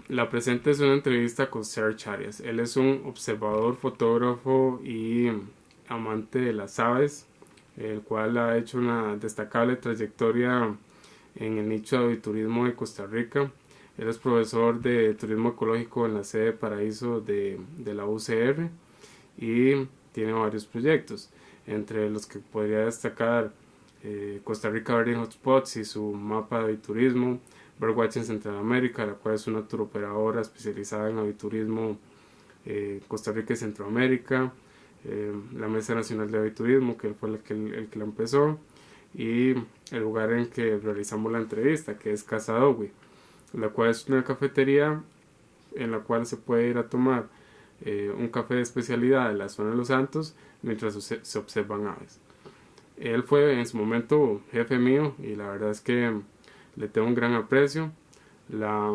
La presente es una entrevista con Serge Arias. Él es un observador, fotógrafo y amante de las aves, el cual ha hecho una destacable trayectoria en el nicho de aviturismo de Costa Rica. Él es profesor de turismo ecológico en la sede Paraíso de la UCR y tiene varios proyectos, entre los que podría destacar Costa Rica Birding Hotspots y su mapa de aviturismo, Birdwatching Centroamérica, la cual es una turoperadora especializada en aviturismo Costa Rica y Centroamérica, la Mesa Nacional de Aviturismo, que fue el que la empezó, y el lugar en que realizamos la entrevista, que es Casa Dogui, la cual es una cafetería en la cual se puede ir a tomar un café de especialidad de la zona de Los Santos mientras se observan aves. Él fue en su momento jefe mío y la verdad es que le tengo un gran aprecio. La,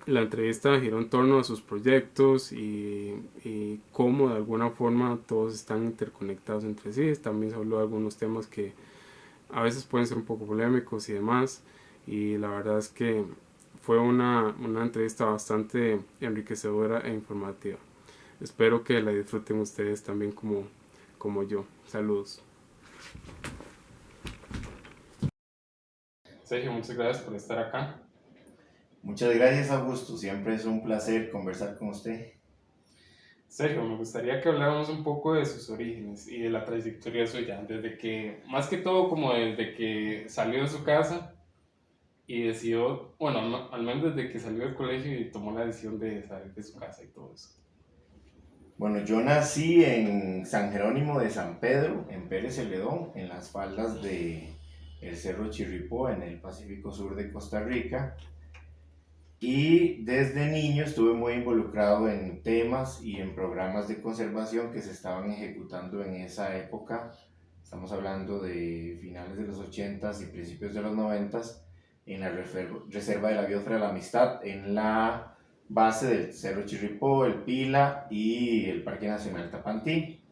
la entrevista giró en torno a sus proyectos y cómo de alguna forma todos están interconectados entre sí. También se habló de algunos temas que a veces pueden ser un poco polémicos y demás. Y la verdad es que fue una entrevista bastante enriquecedora e informativa. Espero que la disfruten ustedes también como yo. Saludos. Sergio, muchas gracias por estar acá. Muchas gracias, Augusto. Siempre es un placer conversar con usted. Sergio, me gustaría que habláramos un poco de sus orígenes y de la trayectoria suya, más que todo como desde que salió de su casa y decidió, bueno, al menos desde que salió del colegio y tomó la decisión de salir de su casa y todo eso. Bueno, yo nací en San Jerónimo de San Pedro, en Pérez Celedón, en las faldas de el Cerro Chirripó, en el Pacífico Sur de Costa Rica. Y desde niño estuve muy involucrado en temas y en programas de conservación que se estaban ejecutando en esa época. Estamos hablando de finales de los 80s y principios de los 90s en la Reserva de la Biosfera de la Amistad, en la base del Cerro Chirripó, el Pila y el Parque Nacional Tapantí.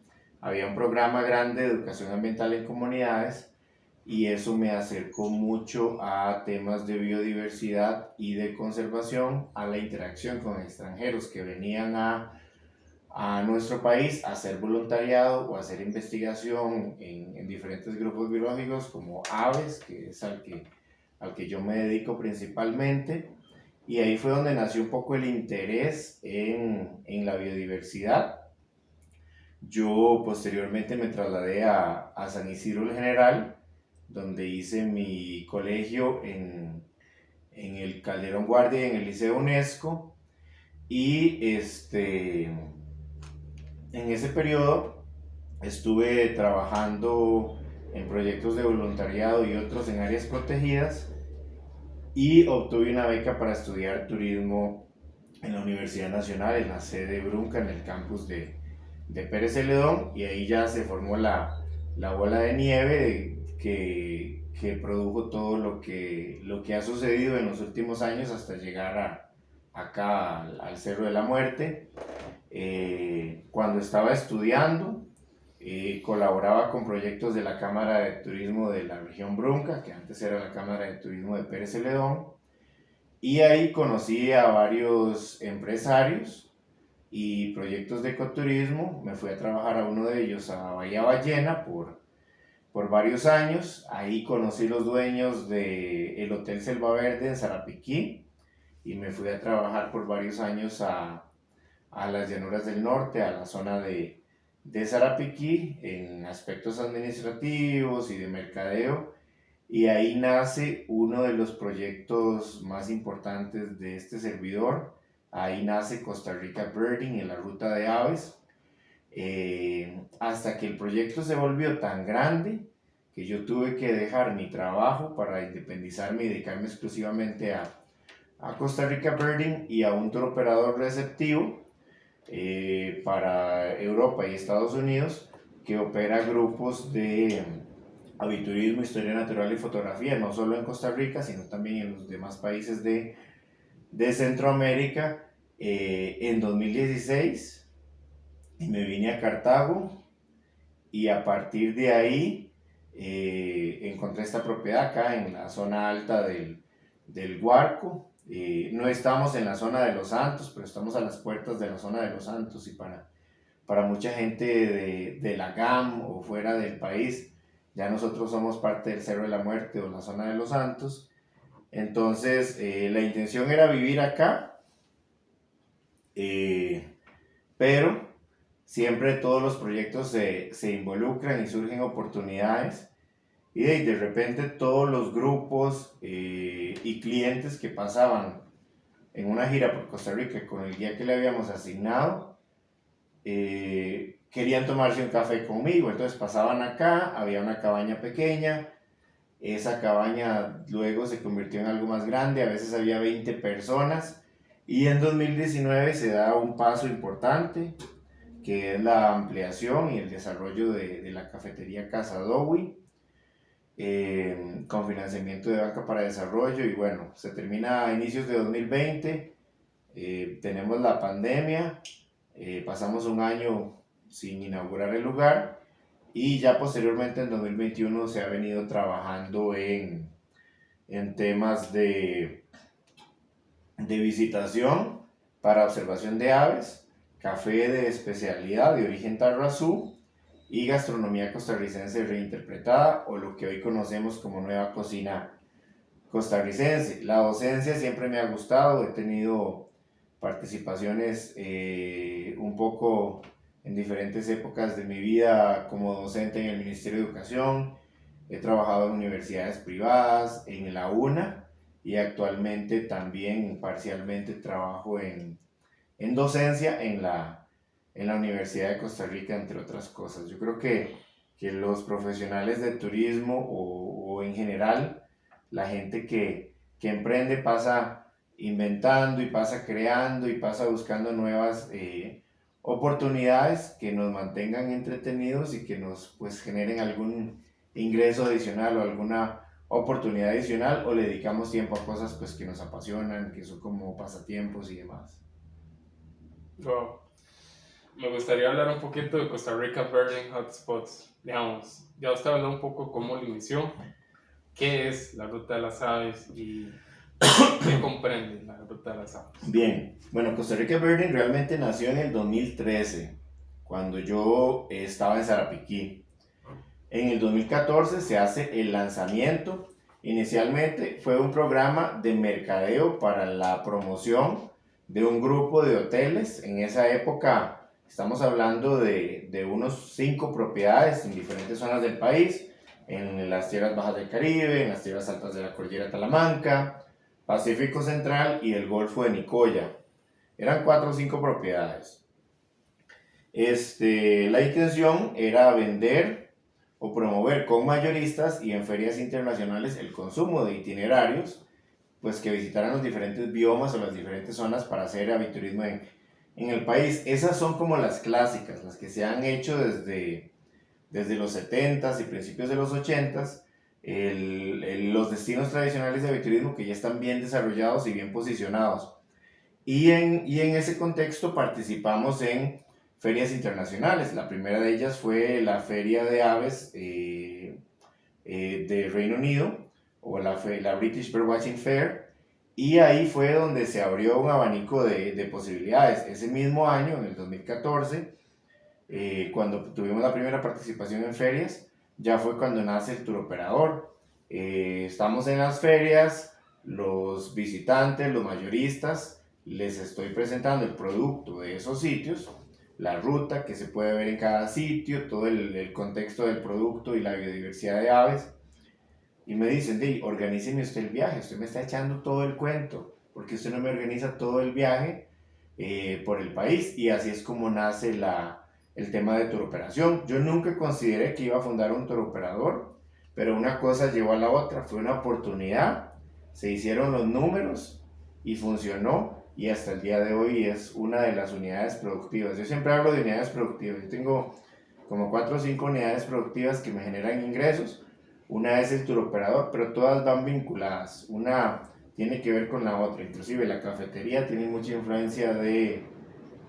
Había un programa grande de educación ambiental en comunidades y eso me acercó mucho a temas de biodiversidad y de conservación, a la interacción con extranjeros que venían a nuestro país a hacer voluntariado o a hacer investigación en diferentes grupos biológicos como aves, que es al que yo me dedico principalmente. Y ahí fue donde nació un poco el interés en la biodiversidad. Yo posteriormente me trasladé a San Isidro el General, donde hice mi colegio en el Calderón Guardia, en el Liceo UNESCO. Y en ese periodo estuve trabajando en proyectos de voluntariado y otros en áreas protegidas y obtuve una beca para estudiar turismo en la Universidad Nacional, en la sede de Brunca, en el campus de Pérez Celedón, y ahí ya se formó la bola de nieve que produjo todo lo que ha sucedido en los últimos años hasta llegar acá al Cerro de la Muerte. Cuando estaba estudiando, colaboraba con proyectos de la Cámara de Turismo de la región Brunca, que antes era la Cámara de Turismo de Pérez Celedón, y ahí conocí a varios empresarios y proyectos de ecoturismo. Me fui a trabajar a uno de ellos, a Bahía Ballena, por varios años. Ahí conocí los dueños del Hotel Selva Verde en Sarapiquí y me fui a trabajar por varios años a las llanuras del norte, a la zona de Sarapiquí, en aspectos administrativos y de mercadeo. Y ahí nace uno de los proyectos más importantes de este servidor. Ahí nace Costa Rica Birding en la ruta de aves. Hasta que el proyecto se volvió tan grande que yo tuve que dejar mi trabajo para independizarme y dedicarme exclusivamente a Costa Rica Birding y a un tour operador receptivo para Europa y Estados Unidos que opera grupos de aviturismo, historia natural y fotografía, no solo en Costa Rica, sino también en los demás países de Centroamérica. En 2016 me vine a Cartago y a partir de ahí encontré esta propiedad acá en la zona alta del Guarco No estamos en la zona de Los Santos, pero estamos a las puertas de la zona de Los Santos, y para mucha gente de la GAM o fuera del país, ya nosotros somos parte del Cerro de la Muerte o la zona de Los Santos. Entonces, la intención era vivir acá, pero siempre todos los proyectos se involucran y surgen oportunidades, y de repente todos los grupos y clientes que pasaban en una gira por Costa Rica con el guía que le habíamos asignado, querían tomarse un café conmigo. Entonces pasaban acá, había una cabaña pequeña, esa cabaña luego se convirtió en algo más grande, a veces había 20 personas, y en 2019 se da un paso importante, que es la ampliación y el desarrollo de la cafetería Casa Dowi, con financiamiento de Banca para Desarrollo, y bueno, se termina a inicios de 2020, tenemos la pandemia, pasamos un año sin inaugurar el lugar, y ya posteriormente en 2021 se ha venido trabajando en temas de visitación para observación de aves, café de especialidad de origen Tarrazú y gastronomía costarricense reinterpretada, o lo que hoy conocemos como nueva cocina costarricense. La docencia siempre me ha gustado, he tenido participaciones un poco en diferentes épocas de mi vida como docente en el Ministerio de Educación, he trabajado en universidades privadas, en la UNA, y actualmente también parcialmente trabajo en docencia en la Universidad de Costa Rica, entre otras cosas. Yo creo que los profesionales de turismo o en general, la gente que emprende pasa inventando y pasa creando y pasa buscando nuevas oportunidades que nos mantengan entretenidos y que nos pues generen algún ingreso adicional o alguna oportunidad adicional, o le dedicamos tiempo a cosas pues que nos apasionan, que son como pasatiempos y demás. Wow. Me gustaría hablar un poquito de Costa Rica Birding Hotspots. Digamos, ya usted habló un poco cómo lo inició, qué es la Ruta de las Aves y qué comprende la Ruta de las Aves. Bien, bueno, Costa Rica Birding realmente nació en el 2013, cuando yo estaba en Sarapiquí. En el 2014 se hace el lanzamiento. Inicialmente fue un programa de mercadeo para la promoción de un grupo de hoteles. En esa época estamos hablando de unos 5 propiedades en diferentes zonas del país, en las tierras bajas del Caribe, en las tierras altas de la cordillera Talamanca, Pacífico Central y el Golfo de Nicoya. Eran 4 o 5 propiedades. La intención era vender o promover con mayoristas y en ferias internacionales el consumo de itinerarios, pues que visitaran los diferentes biomas o las diferentes zonas para hacer aviturismo en el país. Esas son como las clásicas, las que se han hecho desde los 70s y principios de los 80s, los destinos tradicionales de aviturismo que ya están bien desarrollados y bien posicionados. Y en ese contexto participamos en ferias internacionales. La primera de ellas fue la Feria de Aves de Reino Unido, o la British Birdwatching Fair, y ahí fue donde se abrió un abanico de posibilidades. Ese mismo año, en el 2014, cuando tuvimos la primera participación en ferias, ya fue cuando nace el tour operador. Estamos en las ferias, los visitantes, los mayoristas, les estoy presentando el producto de esos sitios, la ruta que se puede ver en cada sitio, todo el contexto del producto y la biodiversidad de aves, y me dicen, organíceme usted el viaje, usted me está echando todo el cuento, porque usted no me organiza todo el viaje por el país. Y así es como nace el tema de turoperación. Yo nunca consideré que iba a fundar un turoperador, pero una cosa llevó a la otra, fue una oportunidad, se hicieron los números y funcionó, y hasta el día de hoy es una de las unidades productivas. Yo siempre hablo de unidades productivas, yo tengo como 4 o 5 unidades productivas que me generan ingresos. Una es el turoperador, pero todas van vinculadas, una tiene que ver con la otra. Inclusive la cafetería tiene mucha influencia de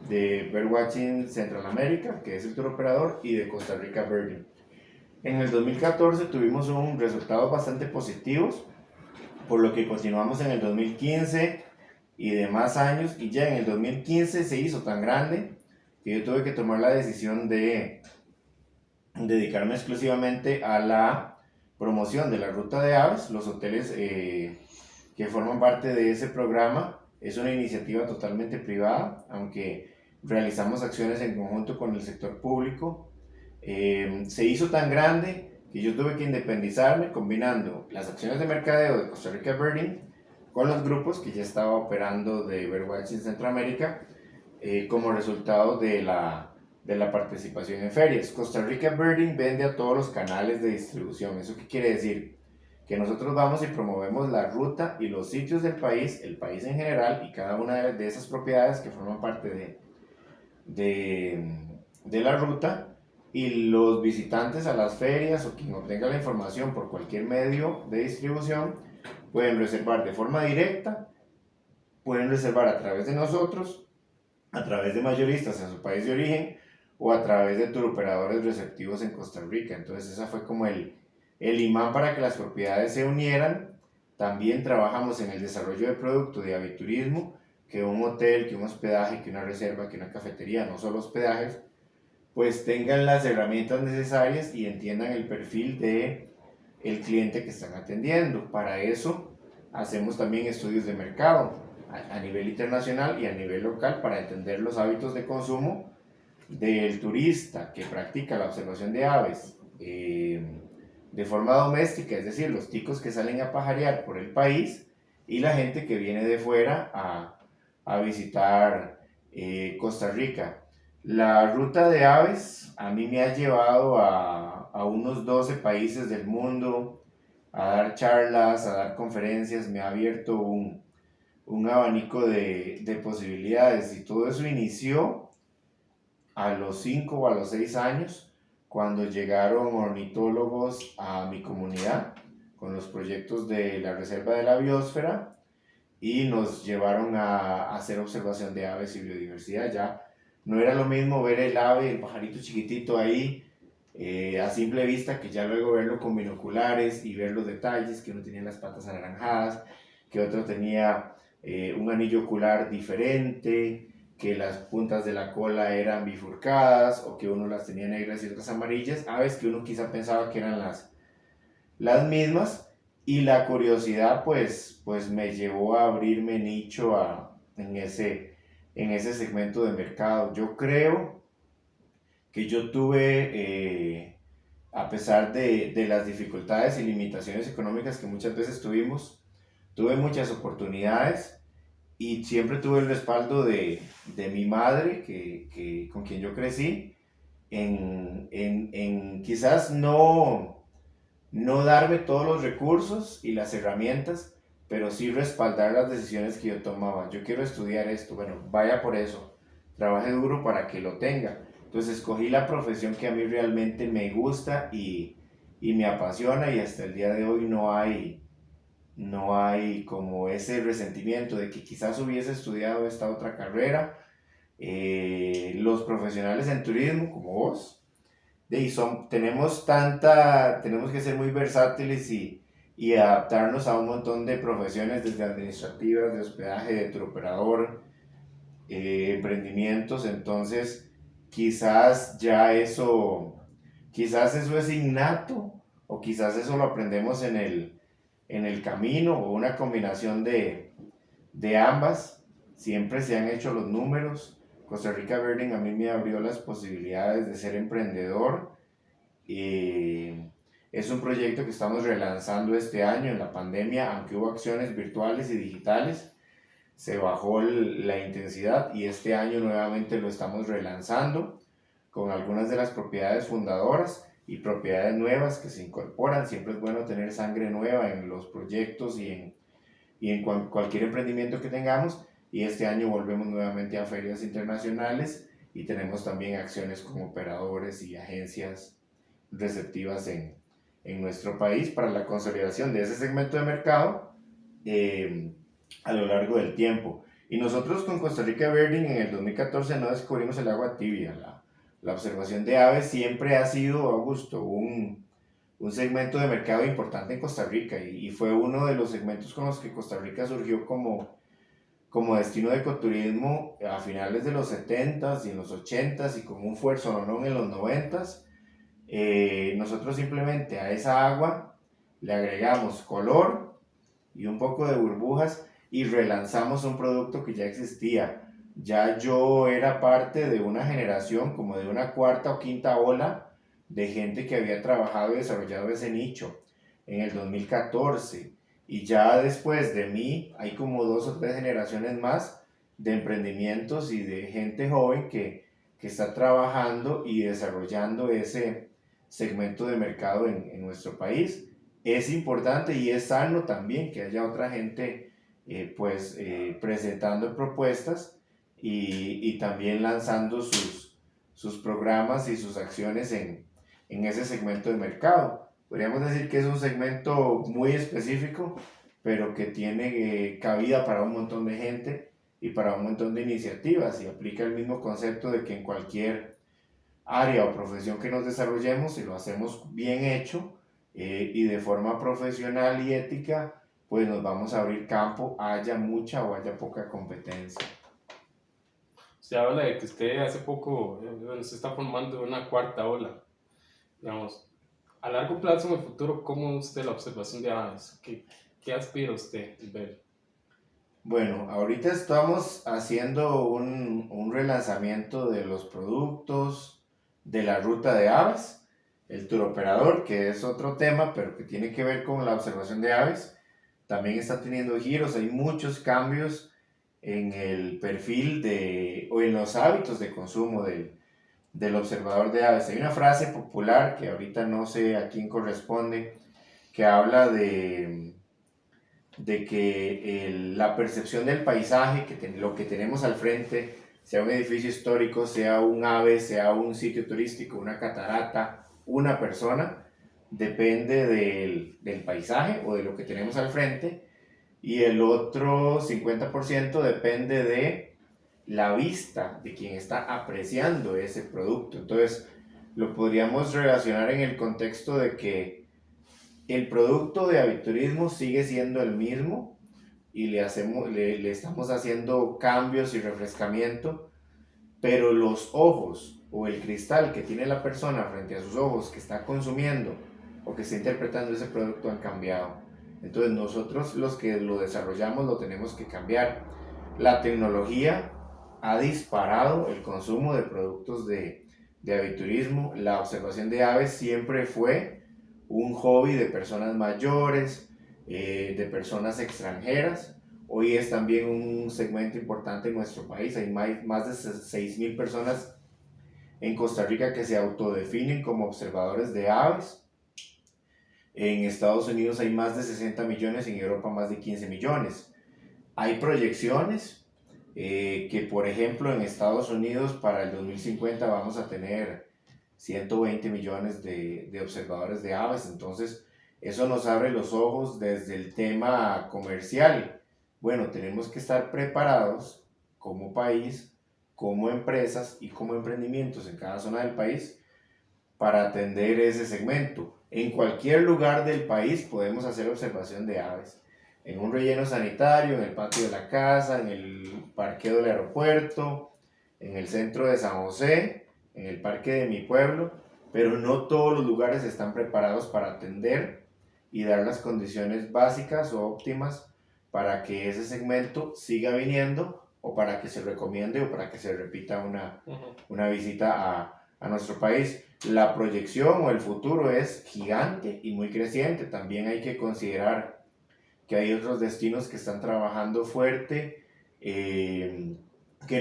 Birdwatching Central America, que es el turoperador, y de Costa Rica Birding. En el 2014 tuvimos un resultados bastante positivos. por lo que continuamos en el 2015 y demás años, y ya en el 2015 se hizo tan grande que yo tuve que tomar la decisión de dedicarme exclusivamente a la promoción de la ruta de aves. Los hoteles que forman parte de ese programa es una iniciativa totalmente privada, aunque realizamos acciones en conjunto con el sector público. Se hizo tan grande que yo tuve que independizarme combinando las acciones de mercadeo de Costa Rica Birding con los grupos que ya estaba operando de Birdwatch en Centroamérica, como resultado de la participación en ferias. Costa Rica Birding vende a todos los canales de distribución. ¿Eso qué quiere decir? Que nosotros vamos y promovemos la ruta y los sitios del país, el país en general, y cada una de esas propiedades que forman parte de la ruta, y los visitantes a las ferias o quien obtenga la información por cualquier medio de distribución pueden reservar de forma directa, pueden reservar a través de nosotros, a través de mayoristas en su país de origen o a través de turoperadores receptivos en Costa Rica. Entonces esa fue como el imán para que las propiedades se unieran. También trabajamos en el desarrollo de productos de aviturismo, que un hotel, que un hospedaje, que una reserva, que una cafetería, no solo hospedajes, pues tengan las herramientas necesarias y entiendan el perfil de el cliente que están atendiendo. Para eso hacemos también estudios de mercado a nivel internacional y a nivel local para entender los hábitos de consumo del turista que practica la observación de aves de forma doméstica, es decir, los ticos que salen a pajarear por el país, y la gente que viene de fuera a visitar Costa Rica. La ruta de aves a mí me ha llevado a unos 12 países del mundo, a dar charlas, a dar conferencias. Me ha abierto un abanico de posibilidades, y todo eso inició a los 5 o a los 6 años, cuando llegaron ornitólogos a mi comunidad con los proyectos de la Reserva de la Biosfera y nos llevaron a hacer observación de aves y biodiversidad. Ya no era lo mismo ver el ave, el pajarito chiquitito ahí a simple vista, que ya luego verlo con binoculares y ver los detalles, que uno tenía las patas anaranjadas, que otro tenía un anillo ocular diferente, que las puntas de la cola eran bifurcadas o que uno las tenía negras y otras amarillas, aves que uno quizá pensaba que eran las mismas, y la curiosidad pues me llevó a abrirme nicho en ese segmento de mercado. Yo creo que yo tuve, a pesar de las dificultades y limitaciones económicas que muchas veces tuvimos, tuve muchas oportunidades y siempre tuve el respaldo de mi madre, con quien yo crecí, en quizás no darme todos los recursos y las herramientas, pero sí respaldar las decisiones que yo tomaba. Yo quiero estudiar esto, bueno, vaya por eso, trabaje duro para que lo tenga. Entonces escogí la profesión que a mí realmente me gusta y me apasiona, y hasta el día de hoy no hay como ese resentimiento de que quizás hubiese estudiado esta otra carrera. Los profesionales en turismo como vos, tenemos que ser muy versátiles y adaptarnos a un montón de profesiones, desde administrativas, de hospedaje, de turoperador, emprendimientos. Entonces quizás eso es innato, o quizás eso lo aprendemos en el camino, o una combinación de ambas. Siempre se han hecho los números. Costa Rica Birding a mí me abrió las posibilidades de ser emprendedor. Es un proyecto que estamos relanzando este año. En la pandemia, aunque hubo acciones virtuales y digitales, se bajó la intensidad, y este año nuevamente lo estamos relanzando con algunas de las propiedades fundadoras y propiedades nuevas que se incorporan. Siempre es bueno tener sangre nueva en los proyectos y en cualquier emprendimiento que tengamos. Y este año volvemos nuevamente a ferias internacionales, y tenemos también acciones con operadores y agencias receptivas en nuestro país para la consolidación de ese segmento de mercado a lo largo del tiempo. Y nosotros con Costa Rica Birding en el 2014 no descubrimos el agua tibia. La observación de aves siempre ha sido, Augusto, un un segmento de mercado importante en Costa Rica y fue uno de los segmentos con los que Costa Rica surgió como destino de ecoturismo a finales de los 70s y en los 80s y con un fuerzonón en los 90s. Nosotros simplemente a esa agua le agregamos color y un poco de burbujas y relanzamos un producto que ya existía. Ya yo era parte de una generación, como de una cuarta o quinta ola de gente que había trabajado y desarrollado ese nicho en el 2014. Y ya después de mí hay como 2 o 3 generaciones más de emprendimientos y de gente joven que está trabajando y desarrollando ese segmento de mercado en nuestro país. Es importante y es sano también que haya otra gente presentando propuestas y también lanzando sus programas y sus acciones en ese segmento de mercado. Podríamos decir que es un segmento muy específico, pero que tiene cabida para un montón de gente y para un montón de iniciativas y aplica el mismo concepto de que en cualquier área o profesión que nos desarrollemos, si lo hacemos bien hecho y de forma profesional y ética, pues nos vamos a abrir campo, haya mucha o haya poca competencia. Usted habla de que usted hace poco se está formando una cuarta ola. Digamos, a largo plazo, en el futuro, ¿cómo ve usted la observación de aves? ¿Qué aspira usted ver? Bueno, ahorita estamos haciendo un relanzamiento de los productos de la ruta de aves, el tour operador, que es otro tema, pero que tiene que ver con la observación de aves. También está teniendo giros, hay muchos cambios en el perfil o en los hábitos de consumo del observador de aves. Hay una frase popular que ahorita no sé a quién corresponde, que habla de que la percepción del paisaje, lo que tenemos al frente, sea un edificio histórico, sea un ave, sea un sitio turístico, una catarata, una persona, depende del paisaje o de lo que tenemos al frente, y el otro 50% depende de la vista de quien está apreciando ese producto. Entonces, lo podríamos relacionar en el contexto de que el producto de aviturismo sigue siendo el mismo y le estamos haciendo cambios y refrescamiento, pero los ojos o el cristal que tiene la persona frente a sus ojos que está consumiendo o que está interpretando ese producto han cambiado. Entonces nosotros los que lo desarrollamos lo tenemos que cambiar. La tecnología ha disparado el consumo de productos de aviturismo. La observación de aves siempre fue un hobby de personas mayores, de personas extranjeras. Hoy es también un segmento importante en nuestro país. Hay más de 6.000 personas en Costa Rica que se autodefinen como observadores de aves. En Estados Unidos hay más de 60 millones, en Europa más de 15 millones. Hay proyecciones que, por ejemplo, en Estados Unidos para el 2050 vamos a tener 120 millones de observadores de aves. Entonces, eso nos abre los ojos desde el tema comercial. Bueno, tenemos que estar preparados como país, como empresas y como emprendimientos en cada zona del país para atender ese segmento. En cualquier lugar del país podemos hacer observación de aves. En un relleno sanitario, en el patio de la casa, en el parqueo del aeropuerto, en el centro de San José, en el parque de mi pueblo, pero no todos los lugares están preparados para atender y dar las condiciones básicas o óptimas para que ese segmento siga viniendo o para que se recomiende o para que se repita una visita a nuestro país. La proyección o el futuro es gigante y muy creciente. También hay que considerar que hay otros destinos que están trabajando fuerte, que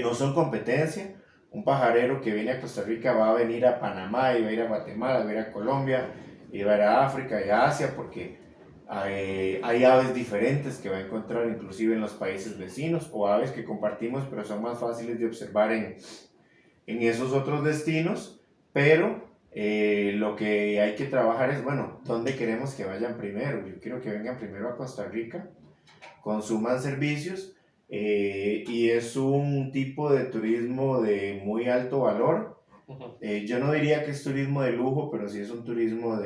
no son competencia. Un pajarero que viene a Costa Rica va a venir a Panamá y va a ir a Guatemala, va a ir a Colombia, y va a ir a África y a Asia porque hay aves diferentes que va a encontrar inclusive en los países vecinos o aves que compartimos pero son más fáciles de observar en esos otros destinos, pero lo que hay que trabajar es, bueno, ¿dónde queremos que vayan primero? Yo quiero que vengan primero a Costa Rica, consuman servicios y es un tipo de turismo de muy alto valor. Yo no diría que es turismo de lujo, pero sí es un turismo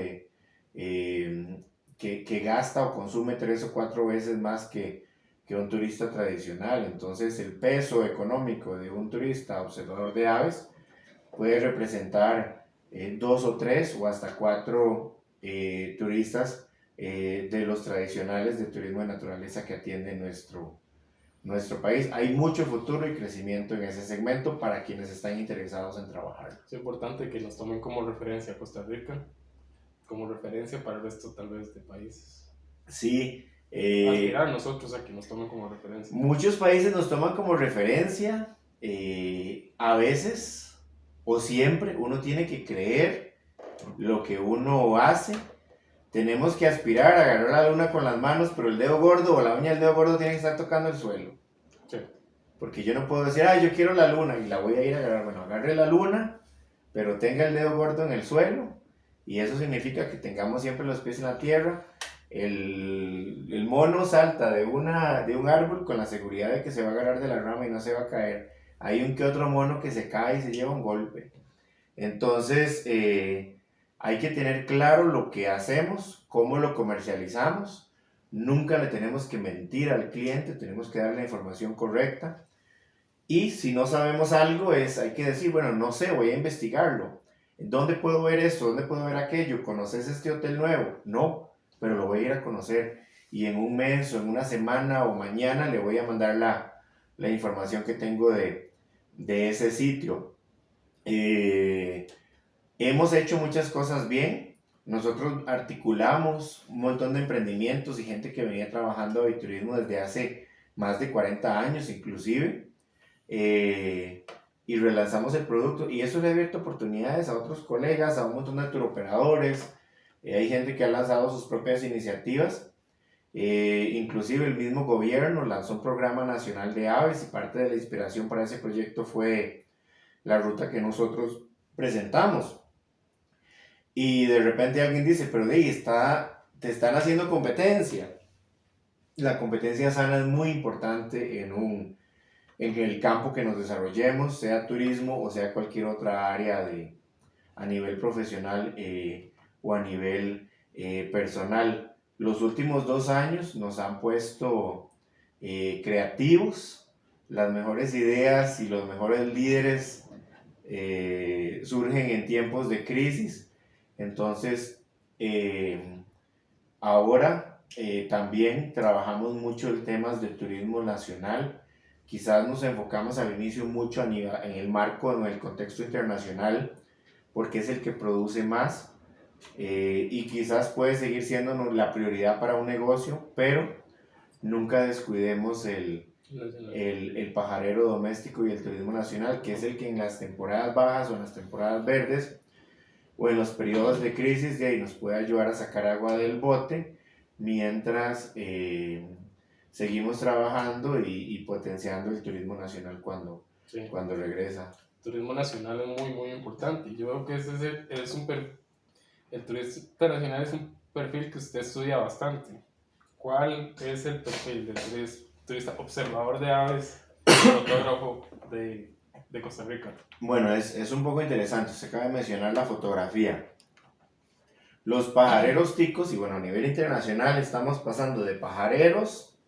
que gasta o consume 3 o 4 veces más que un turista tradicional. Entonces el peso económico de un turista observador de aves puede representar 2 o 3 o hasta 4 turistas de los tradicionales de turismo de naturaleza que atiende nuestro país. Hay mucho futuro y crecimiento en ese segmento para quienes están interesados en trabajar. Es importante que nos tomen como referencia a Costa Rica, como referencia para el resto tal vez de países. Sí. Aspirar nosotros a que nos tomen como referencia. Muchos países nos toman como referencia, a veces o siempre uno tiene que creer lo que uno hace. Tenemos que aspirar a agarrar la luna con las manos, pero el dedo gordo o la uña del dedo gordo tiene que estar tocando el suelo. Sí. Porque yo no puedo decir, yo quiero la luna y la voy a ir a agarrar. Bueno, agarre la luna, pero tenga el dedo gordo en el suelo, y eso significa que tengamos siempre los pies en la tierra. El mono salta de un árbol con la seguridad de que se va a agarrar de la rama y no se va a caer. Hay un que otro mono que se cae y se lleva un golpe. Entonces, hay que tener claro lo que hacemos, cómo lo comercializamos. Nunca le tenemos que mentir al cliente, tenemos que darle la información correcta. Y si no sabemos algo, hay que decir, bueno, no sé, voy a investigarlo. ¿Dónde puedo ver esto? ¿Dónde puedo ver aquello? ¿Conoces este hotel nuevo? No, pero lo voy a ir a conocer. Y en un mes o en una semana o mañana le voy a mandar la información que tengo de ese sitio. Hemos hecho muchas cosas bien. Nosotros articulamos un montón de emprendimientos y gente que venía trabajando de turismo desde hace más de 40 años inclusive. Y relanzamos el producto, y eso le ha abierto oportunidades a otros colegas, a un montón de turoperadores. Hay gente que ha lanzado sus propias iniciativas. Inclusive el mismo gobierno lanzó un programa nacional de aves, y parte de la inspiración para ese proyecto fue la ruta que nosotros presentamos. Y de repente alguien dice, pero te están haciendo competencia. La competencia sana es muy importante en el campo que nos desarrollemos, sea turismo o sea cualquier otra área a nivel profesional o a nivel personal. Los últimos 2 años nos han puesto creativos. Las mejores ideas y los mejores líderes surgen en tiempos de crisis. Entonces, ahora también trabajamos mucho en temas de turismo nacional. Quizás nos enfocamos al inicio mucho en el marco, en el contexto internacional, porque es el que produce más, y quizás puede seguir siendo la prioridad para un negocio, pero nunca descuidemos el pajarero doméstico y el turismo nacional, que es el que en las temporadas bajas o en las temporadas verdes o en los periodos de crisis de ahí nos puede ayudar a sacar agua del bote, mientras seguimos trabajando y potenciando el turismo nacional cuando regresa. El turismo nacional es muy, muy importante. Yo creo que el turista nacional es un perfil que usted estudia bastante. ¿Cuál es el perfil del turista observador de aves, fotógrafo de Costa Rica? Bueno, es un poco interesante. Se acaba de mencionar la fotografía. Los pajareros ticos, y bueno, a nivel internacional estamos pasando de pajareros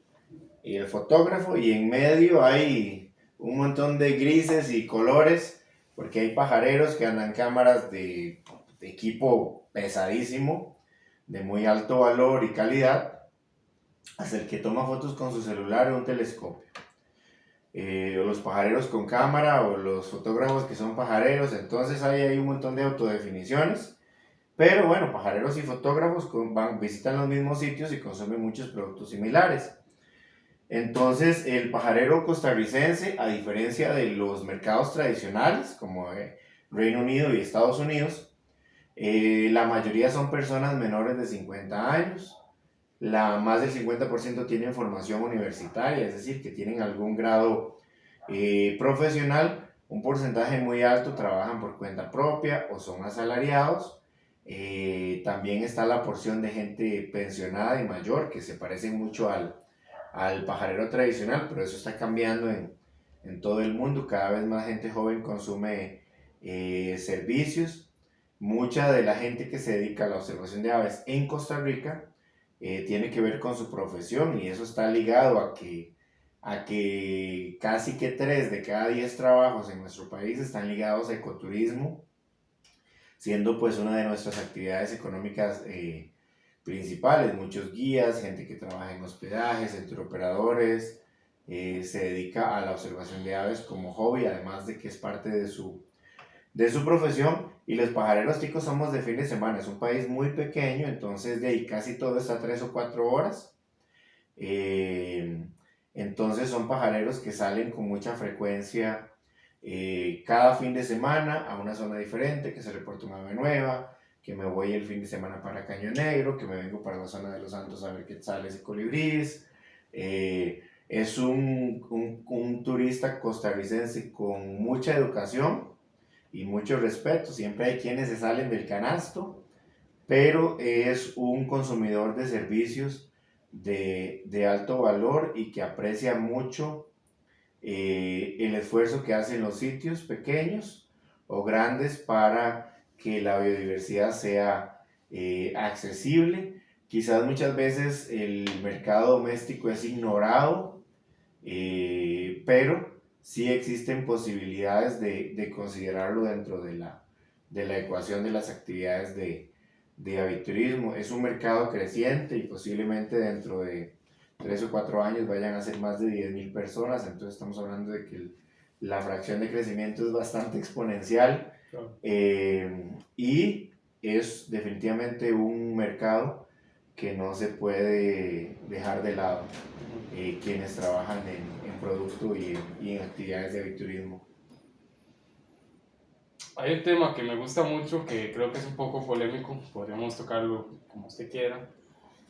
y el fotógrafo, y en medio hay un montón de grises y colores, porque hay pajareros que andan cámaras de equipo pesadísimo, de muy alto valor y calidad, hasta el que toma fotos con su celular o un telescopio. O los pajareros con cámara, o los fotógrafos que son pajareros. Entonces hay un montón de autodefiniciones. Pero bueno, pajareros y fotógrafos visitan los mismos sitios y consumen muchos productos similares. Entonces, el pajarero costarricense, a diferencia de los mercados tradicionales, como Reino Unido y Estados Unidos, la mayoría son personas menores de 50 años. Más del 50% tienen formación universitaria, es decir, que tienen algún grado profesional. Un porcentaje muy alto trabajan por cuenta propia o son asalariados. También está la porción de gente pensionada y mayor, que se parecen mucho al pajarero tradicional, pero eso está cambiando en todo el mundo. Cada vez más gente joven consume servicios. mucha de la gente que se dedica a la observación de aves en Costa Rica tiene que ver con su profesión, y eso está ligado a que casi que 3 de cada 10 trabajos en nuestro país están ligados a ecoturismo, siendo pues una de nuestras actividades económicas principales. Muchos guías, gente que trabaja en hospedajes, enteroperadores, se dedica a la observación de aves como hobby, además de que es parte de su profesión. Y los pajareros ticos somos de fin de semana, es un país muy pequeño, entonces de ahí casi todo está a 3 o 4 horas. Entonces son pajareros que salen con mucha frecuencia cada fin de semana a una zona diferente, que se reporta una ave nueva, que me voy el fin de semana para Caño Negro, que me vengo para la zona de Los Santos a ver quetzales y colibríes. Es un turista costarricense con mucha educación y mucho respeto. Siempre hay quienes se salen del canasto, pero es un consumidor de servicios de alto valor y que aprecia mucho el esfuerzo que hacen los sitios pequeños o grandes para que la biodiversidad sea accesible. Quizás muchas veces el mercado doméstico es ignorado, pero sí existen posibilidades de considerarlo dentro de la ecuación de las actividades de aviturismo. Es un mercado creciente y posiblemente dentro de 3 o 4 años vayan a ser más de 10.000 personas, entonces estamos hablando de que la fracción de crecimiento es bastante exponencial. Claro. Y es definitivamente un mercado que no se puede dejar de lado quienes trabajan en producto y en actividades de aviturismo. Hay un tema que me gusta mucho, que creo que es un poco polémico, podríamos tocarlo como usted quiera,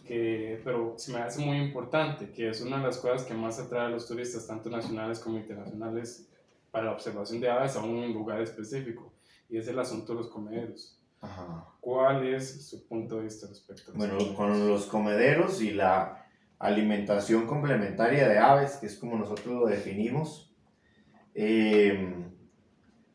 pero se me hace muy importante, que es una de las cosas que más atrae a los turistas, tanto nacionales como internacionales, para la observación de aves a un lugar específico, y es el asunto de los comederos. Ajá. ¿Cuál es su punto de vista respecto a eso? Bueno, con los comederos y la alimentación complementaria de aves, que es como nosotros lo definimos,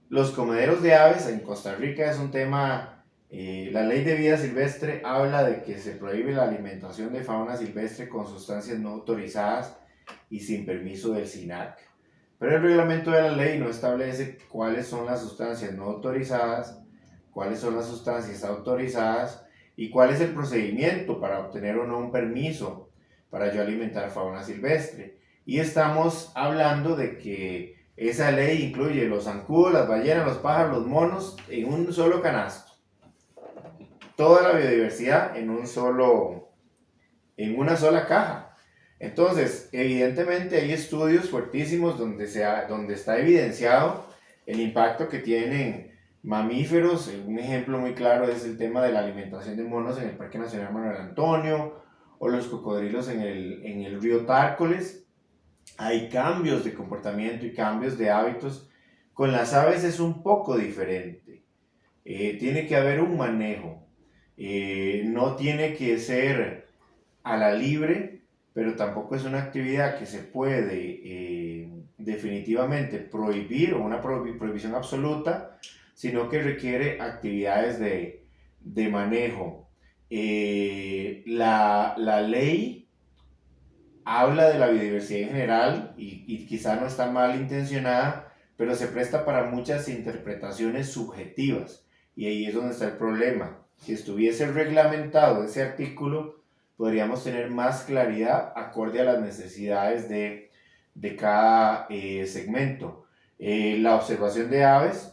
los comederos de aves en Costa Rica es un tema. La ley de vida silvestre habla de que se prohíbe la alimentación de fauna silvestre con sustancias no autorizadas y sin permiso del SINAC. Pero el reglamento de la ley no establece cuáles son las sustancias no autorizadas, cuáles son las sustancias autorizadas y cuál es el procedimiento para obtener o no un permiso para yo alimentar fauna silvestre. Y estamos hablando de que esa ley incluye los zancudos, las ballenas, los pájaros, los monos en un solo canasto. Toda la biodiversidad en una sola caja. Entonces, evidentemente hay estudios fuertísimos donde está evidenciado el impacto que tienen mamíferos. Un ejemplo muy claro es el tema de la alimentación de monos en el Parque Nacional Manuel Antonio, o los cocodrilos en el río Tárcoles. Hay cambios de comportamiento y cambios de hábitos. Con las aves es un poco diferente. Tiene que haber un manejo. No tiene que ser a la libre, pero tampoco es una actividad que se puede definitivamente prohibir, o una prohibición absoluta, sino que requiere actividades de manejo. La ley habla de la biodiversidad en general y quizá no está mal intencionada, pero se presta para muchas interpretaciones subjetivas, y ahí es donde está el problema. Si estuviese reglamentado ese artículo, podríamos tener más claridad acorde a las necesidades de cada segmento. La observación de aves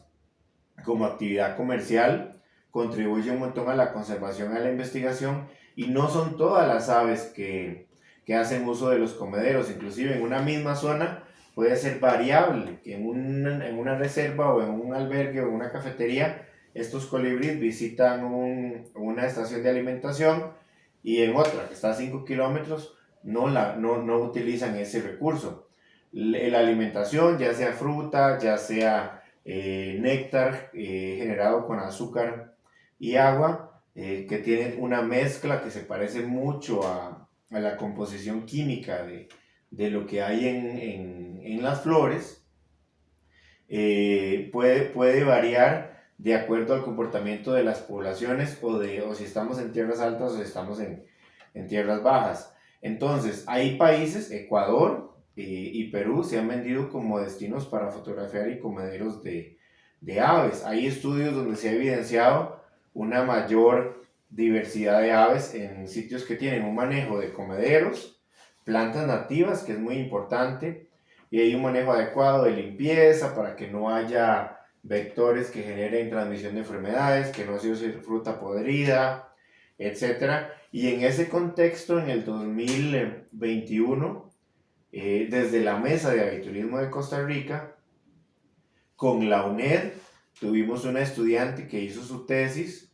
como actividad comercial contribuye un montón a la conservación y a la investigación, y no son todas las aves que hacen uso de los comederos. Inclusive en una misma zona puede ser variable, que en una reserva o en un albergue o en una cafetería estos colibríes visitan una estación de alimentación, y en otra que está a 5 kilómetros no utilizan ese recurso. La alimentación, ya sea fruta, ya sea néctar generado con azúcar y agua, que tienen una mezcla que se parece mucho a la composición química de lo que hay en las flores, puede variar de acuerdo al comportamiento de las poblaciones o si estamos en tierras altas o si estamos en tierras bajas. Entonces, hay países, Ecuador y Perú, se han vendido como destinos para fotografiar y comederos de aves. Hay estudios donde se ha evidenciado una mayor diversidad de aves en sitios que tienen un manejo de comederos, plantas nativas, que es muy importante, y hay un manejo adecuado de limpieza para que no haya vectores que generen transmisión de enfermedades, que no se use fruta podrida, etc. Y en ese contexto, en el 2021, desde la Mesa de Aviturismo de Costa Rica, con la UNED, tuvimos una estudiante que hizo su tesis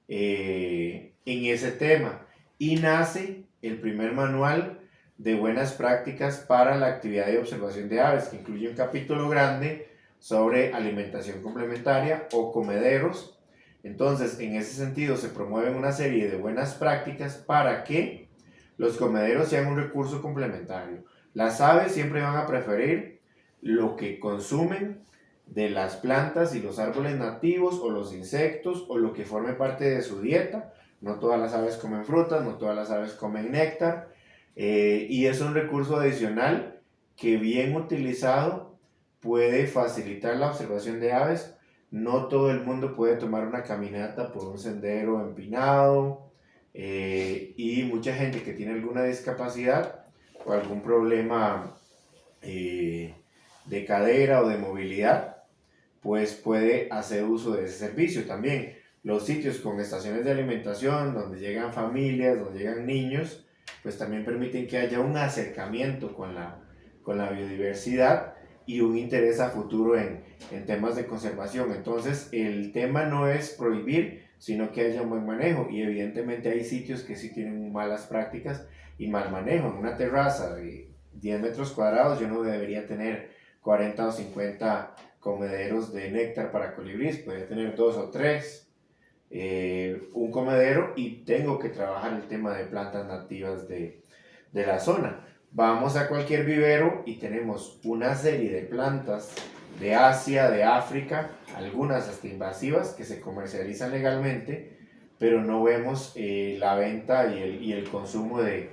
en ese tema y nace el primer manual de buenas prácticas para la actividad de observación de aves, que incluye un capítulo grande sobre alimentación complementaria o comederos. Entonces, en ese sentido, se promueven una serie de buenas prácticas para que los comederos sean un recurso complementario. Las aves siempre van a preferir lo que consumen de las plantas y los árboles nativos o los insectos o lo que forme parte de su dieta. No todas las aves comen frutas, no todas las aves comen néctar, y es un recurso adicional que bien utilizado puede facilitar la observación de aves. No todo el mundo puede tomar una caminata por un sendero empinado, y mucha gente que tiene alguna discapacidad o algún problema de cadera o de movilidad, pues puede hacer uso de ese servicio también. Los sitios con estaciones de alimentación, donde llegan familias, donde llegan niños, pues también permiten que haya un acercamiento con la biodiversidad y un interés a futuro en temas de conservación. Entonces, el tema no es prohibir, sino que haya un buen manejo. Y evidentemente hay sitios que sí tienen malas prácticas y mal manejo. En una terraza de 10 metros cuadrados yo no debería tener 40 o 50 comederos de néctar para colibríes, podría tener 2 o 3, un comedero, y tengo que trabajar el tema de plantas nativas de la zona. Vamos a cualquier vivero y tenemos una serie de plantas de Asia, de África, algunas hasta invasivas que se comercializan legalmente, pero no vemos la venta y el consumo de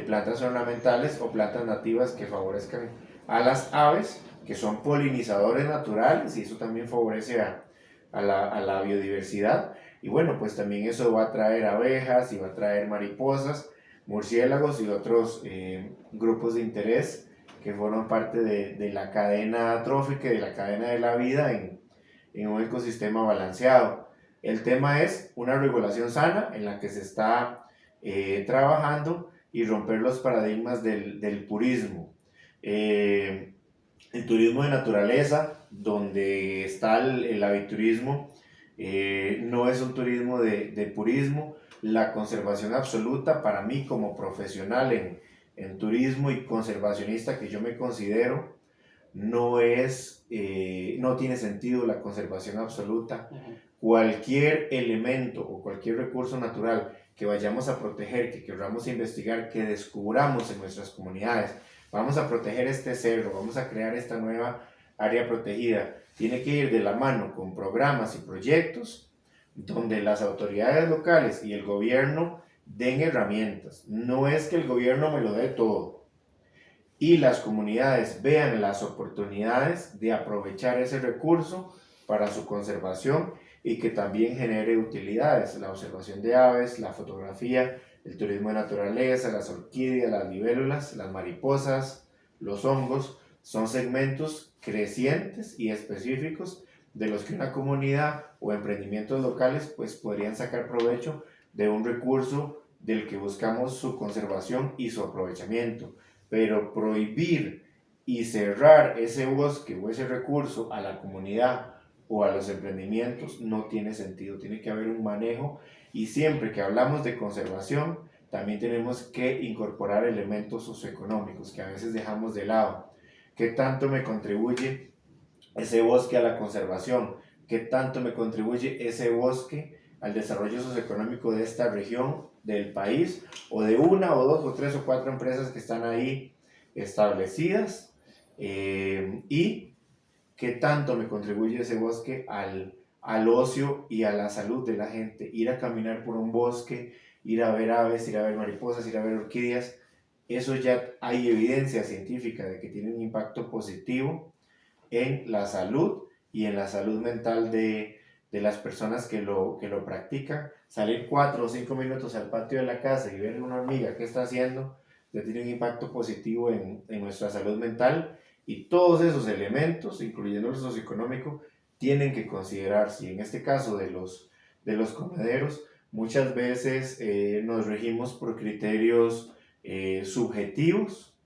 plantas ornamentales o plantas nativas que favorezcan a las aves, que son polinizadores naturales, y eso también favorece a la biodiversidad. Y bueno, pues también eso va a traer abejas y va a traer mariposas, murciélagos y otros grupos de interés que forman parte de la cadena trófica y de la cadena de la vida en un ecosistema balanceado. El tema es una regulación sana en la que se está trabajando y romper los paradigmas del purismo. El turismo de naturaleza, donde está el aviturismo, no es un turismo de purismo. La conservación absoluta, para mí como profesional en turismo y conservacionista que yo me considero, no tiene sentido la conservación absoluta. Cualquier elemento o cualquier recurso natural que vayamos a proteger, que queramos investigar, que descubramos en nuestras comunidades, vamos a proteger este cerro, vamos a crear esta nueva área protegida, tiene que ir de la mano con programas y proyectos donde las autoridades locales y el gobierno den herramientas. No es que el gobierno me lo dé todo, y las comunidades vean las oportunidades de aprovechar ese recurso para su conservación y que también genere utilidades. La observación de aves, la fotografía, el turismo de naturaleza, las orquídeas, las libélulas, las mariposas, los hongos, son segmentos crecientes y específicos de los que una comunidad o emprendimientos locales pues podrían sacar provecho de un recurso del que buscamos su conservación y su aprovechamiento. Pero prohibir y cerrar ese bosque o ese recurso a la comunidad o a los emprendimientos no tiene sentido. Tiene que haber un manejo, y siempre que hablamos de conservación también tenemos que incorporar elementos socioeconómicos que a veces dejamos de lado. ¿Qué tanto me contribuye ese bosque a la conservación? ¿Qué tanto me contribuye ese bosque al desarrollo socioeconómico de esta región, del país, o de una o dos o tres o cuatro empresas que están ahí establecidas? Y qué tanto me contribuye ese bosque al ocio y a la salud de la gente. Ir a caminar por un bosque, ir a ver aves, ir a ver mariposas, ir a ver orquídeas, eso ya hay evidencia científica de que tiene un impacto positivo en la salud y en la salud mental de las personas que lo practican. Salir 4 o 5 minutos al patio de la casa y ver una hormiga que está haciendo, ya tiene un impacto positivo en nuestra salud mental, y todos esos elementos, incluyendo el socioeconómico, tienen que considerarse. Y en este caso de los comederos, muchas veces nos regimos por criterios subjetivos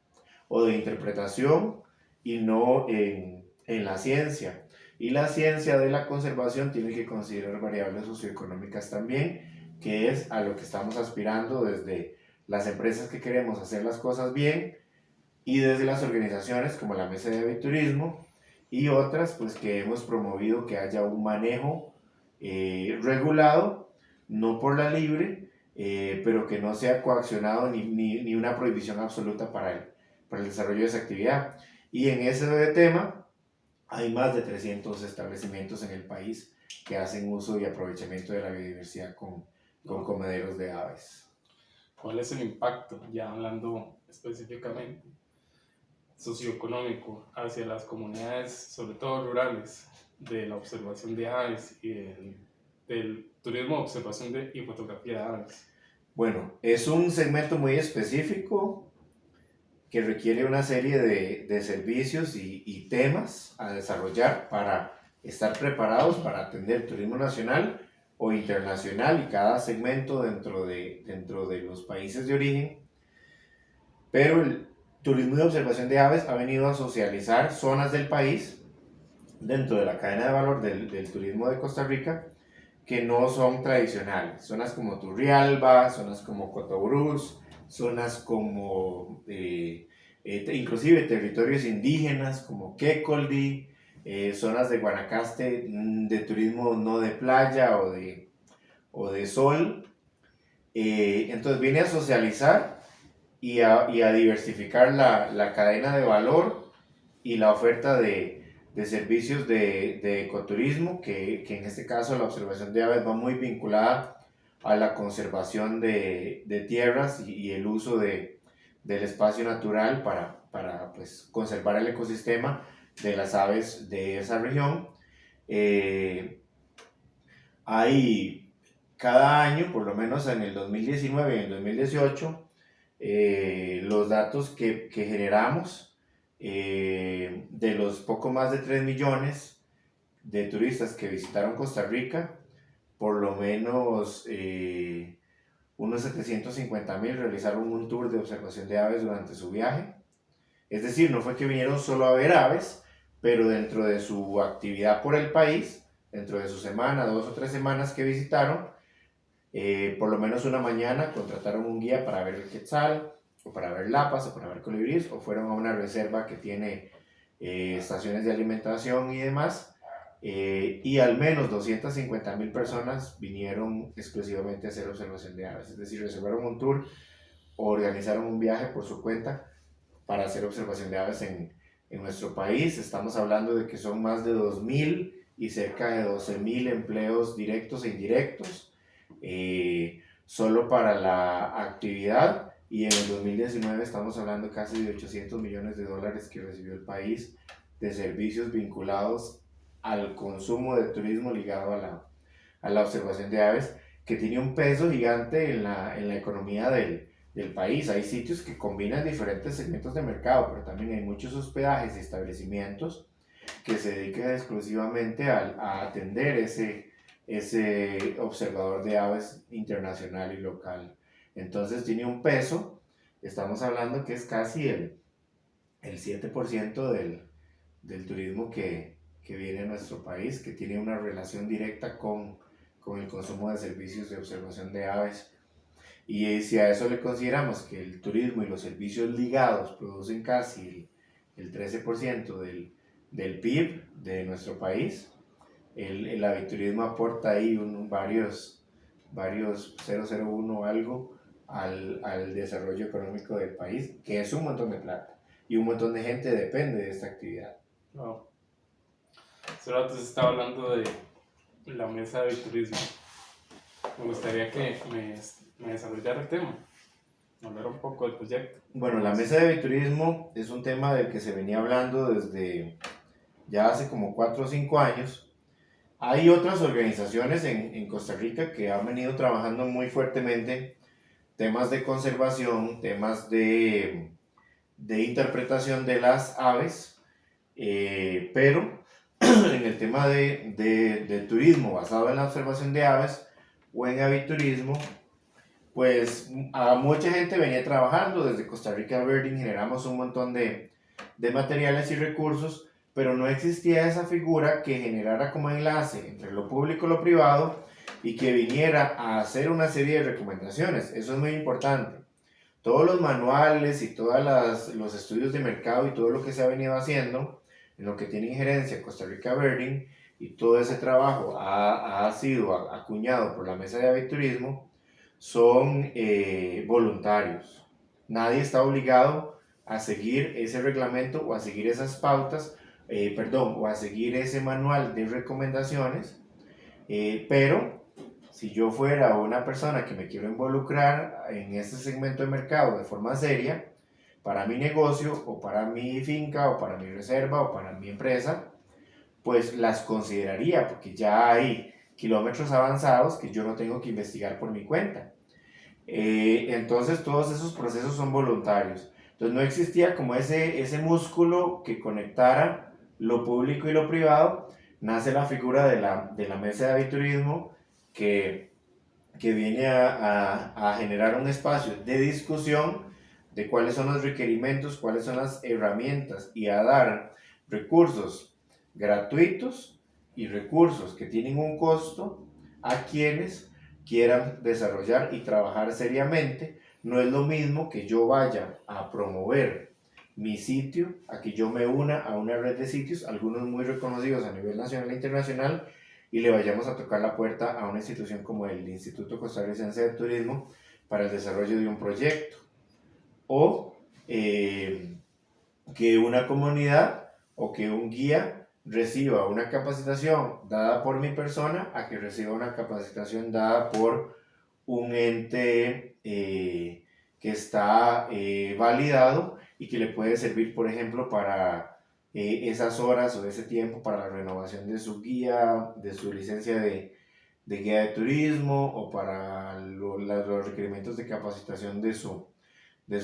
o de interpretación y no en la ciencia. Y la ciencia de la conservación tiene que considerar variables socioeconómicas también, que es a lo que estamos aspirando desde las empresas que queremos hacer las cosas bien y desde las organizaciones como la Mesa de Aviturismo y otras pues que hemos promovido que haya un manejo regulado, no por la libre, pero que no sea coaccionado ni una prohibición absoluta para el desarrollo de esa actividad. Y en ese tema hay más de 300 establecimientos en el país que hacen uso y aprovechamiento de la biodiversidad con comederos de aves. ¿Cuál es el impacto, ya hablando específicamente, socioeconómico hacia las comunidades, sobre todo rurales, de la observación de aves y del turismo de observación y fotografía de aves? Bueno, es un segmento muy específico que requiere una serie de servicios y temas a desarrollar para estar preparados para atender turismo nacional o internacional y cada segmento dentro de los países de origen. Pero el turismo de observación de aves ha venido a socializar zonas del país dentro de la cadena de valor del turismo de Costa Rica que no son tradicionales. Zonas como Turrialba, zonas como Cotobruz, zonas como inclusive territorios indígenas como Quecoldi, zonas de Guanacaste de turismo no de playa o de sol. Entonces viene a socializar y a diversificar la cadena de valor y la oferta de servicios de ecoturismo, que en este caso la observación de aves va muy vinculada a la conservación de tierras y el uso del espacio natural para pues, conservar el ecosistema de las aves de esa región. Hay cada año, por lo menos en el 2019 y en el 2018, los datos que generamos de los poco más de 3 millones de turistas que visitaron Costa Rica, por lo menos unos 750,000 realizaron un tour de observación de aves durante su viaje. Es decir, no fue que vinieron solo a ver aves, pero dentro de su actividad por el país, dentro de su semana, 2 o 3 semanas que visitaron, por lo menos una mañana contrataron un guía para ver el quetzal, o para ver lapas, o para ver colibríes, o fueron a una reserva que tiene estaciones de alimentación y demás, y al menos 250,000 personas vinieron exclusivamente a hacer observación de aves, es decir, reservaron un tour o organizaron un viaje por su cuenta para hacer observación de aves en nuestro país. Estamos hablando de que son más de 2,000 y cerca de 12,000 empleos directos e indirectos, solo para la actividad. Y en el 2019 estamos hablando casi de 800 millones de dólares que recibió el país de servicios vinculados al consumo de turismo ligado a la observación de aves, que tiene un peso gigante en la economía del país. Hay sitios que combinan diferentes segmentos de mercado, pero también hay muchos hospedajes y establecimientos que se dedican exclusivamente a atender ese observador de aves internacional y local. Entonces tiene un peso, estamos hablando que es casi el 7% del turismo que viene a nuestro país, que tiene una relación directa con el consumo de servicios de observación de aves. Y si a eso le consideramos que el turismo y los servicios ligados producen casi el 13% del PIB de nuestro país, el aviturismo aporta ahí varios 0,01 algo al desarrollo económico del país, que es un montón de plata. Y un montón de gente depende de esta actividad. Wow. Hace rato se estaba hablando la mesa de turismo. Me gustaría que me desarrollara el tema, hablar un poco del proyecto. Bueno, la mesa de aviturismo es un tema del que se venía hablando desde ya hace como 4 o 5 años. Hay otras organizaciones en Costa Rica que han venido trabajando muy fuertemente temas de conservación, temas de interpretación de las aves, pero en el tema de turismo basado en la observación de aves o en aviturismo, pues a mucha gente venía trabajando. Desde Costa Rica Birding generamos un montón de materiales y recursos, pero no existía esa figura que generara como enlace entre lo público y lo privado y que viniera a hacer una serie de recomendaciones. Eso es muy importante. Todos los manuales y todos los estudios de mercado y todo lo que se ha venido haciendo en lo que tiene injerencia Costa Rica Birding y todo ese trabajo ha sido acuñado por la mesa de aviturismo, son voluntarios. Nadie está obligado a seguir ese reglamento o a seguir esas pautas, o a seguir ese manual de recomendaciones, pero si yo fuera una persona que me quiero involucrar en este segmento de mercado de forma seria, para mi negocio o para mi finca o para mi reserva o para mi empresa, pues las consideraría, porque ya hay kilómetros avanzados que yo no tengo que investigar por mi cuenta. Entonces todos esos procesos son voluntarios. Entonces no existía como ese músculo que conectara lo público y lo privado. Nace la figura de la mesa de aviturismo que viene a generar un espacio de discusión de cuáles son los requerimientos, cuáles son las herramientas y a dar recursos gratuitos y recursos que tienen un costo a quienes quieran desarrollar y trabajar seriamente. No es lo mismo que yo vaya a promover mi sitio, a que yo me una a una red de sitios, algunos muy reconocidos a nivel nacional e internacional, y le vayamos a tocar la puerta a una institución como el Instituto Costarricense de Turismo para el desarrollo de un proyecto. O que una comunidad o que un guía reciba una capacitación dada por mi persona a que reciba una capacitación dada por un ente que está validado y que le puede servir, por ejemplo, para esas horas o ese tiempo para la renovación de su guía, de su licencia de guía de turismo o para los requerimientos de capacitación de su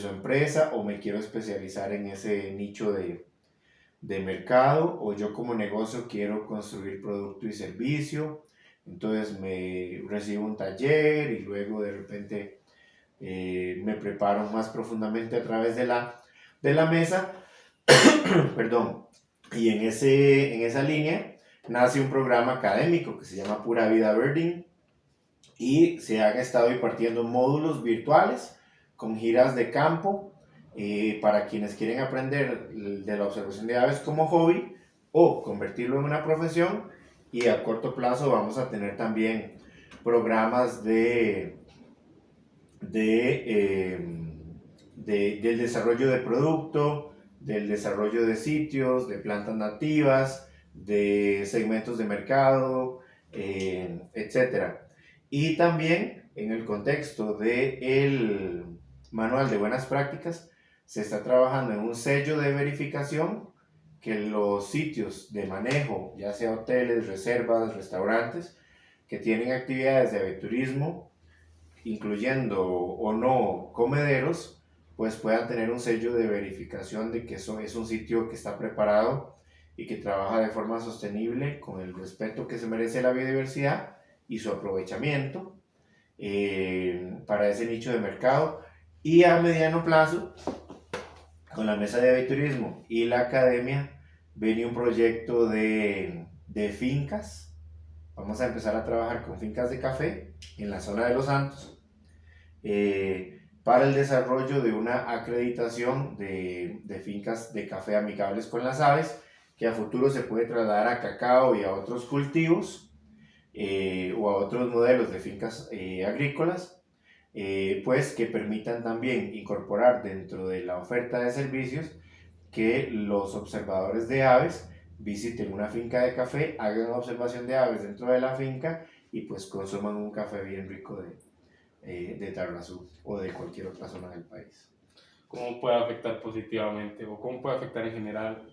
empresa, o me quiero especializar en ese nicho de mercado, o yo como negocio quiero construir producto y servicio, entonces me recibo un taller y luego de repente me preparo más profundamente a través de la mesa. Perdón. Y en esa línea nace un programa académico que se llama Pura Vida Birding y se han estado impartiendo módulos virtuales con giras de campo para quienes quieren aprender de la observación de aves como hobby o convertirlo en una profesión. Y a corto plazo vamos a tener también programas del desarrollo de producto, del desarrollo de sitios, de plantas nativas, de segmentos de mercado, etc. Y también en el contexto del manual de buenas prácticas se está trabajando en un sello de verificación que los sitios de manejo, ya sea hoteles, reservas, restaurantes, que tienen actividades de aviturismo, incluyendo o no comederos, pues puedan tener un sello de verificación de que eso es un sitio que está preparado y que trabaja de forma sostenible con el respeto que se merece la biodiversidad y su aprovechamiento para ese nicho de mercado. Y a mediano plazo, con la mesa de aviturismo y la academia, viene un proyecto de fincas. Vamos a empezar a trabajar con fincas de café en la zona de Los Santos para el desarrollo de una acreditación de fincas de café amigables con las aves, que a futuro se puede trasladar a cacao y a otros cultivos o a otros modelos de fincas agrícolas, pues que permitan también incorporar dentro de la oferta de servicios que los observadores de aves visiten una finca de café, hagan observación de aves dentro de la finca y pues consuman un café bien rico de Tarrazú o de cualquier otra zona del país. ¿Cómo puede afectar positivamente o cómo puede afectar en general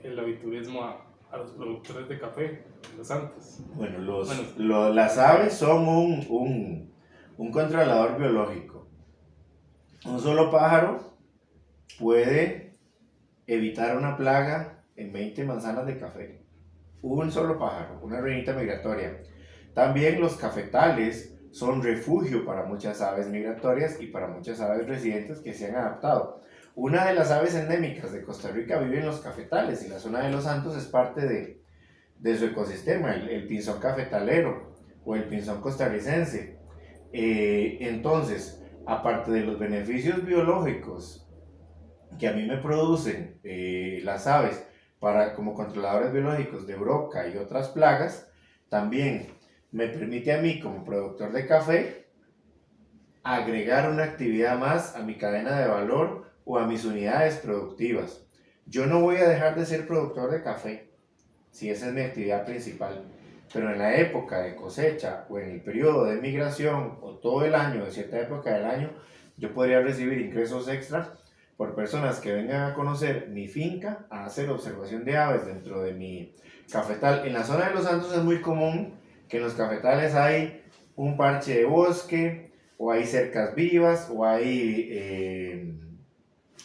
el aviturismo a los productores de café, los santos? Bueno, las aves son un controlador biológico. Un solo pájaro puede evitar una plaga en 20 manzanas de café. Un solo pájaro, una reinita migratoria. También los cafetales son refugio para muchas aves migratorias y para muchas aves residentes que se han adaptado. Una de las aves endémicas de Costa Rica vive en los cafetales y la zona de Los Santos es parte de su ecosistema, el pinzón cafetalero o el pinzón costarricense. Entonces, aparte de los beneficios biológicos que a mí me producen las aves como controladores biológicos de broca y otras plagas, también me permite a mí como productor de café agregar una actividad más a mi cadena de valor o a mis unidades productivas. Yo no voy a dejar de ser productor de café si esa es mi actividad principal, pero en la época de cosecha o en el periodo de migración o todo el año, de cierta época del año, yo podría recibir ingresos extra por personas que vengan a conocer mi finca, a hacer observación de aves dentro de mi cafetal. En la zona de Los Santos es muy común que en los cafetales hay un parche de bosque, o hay cercas vivas, o hay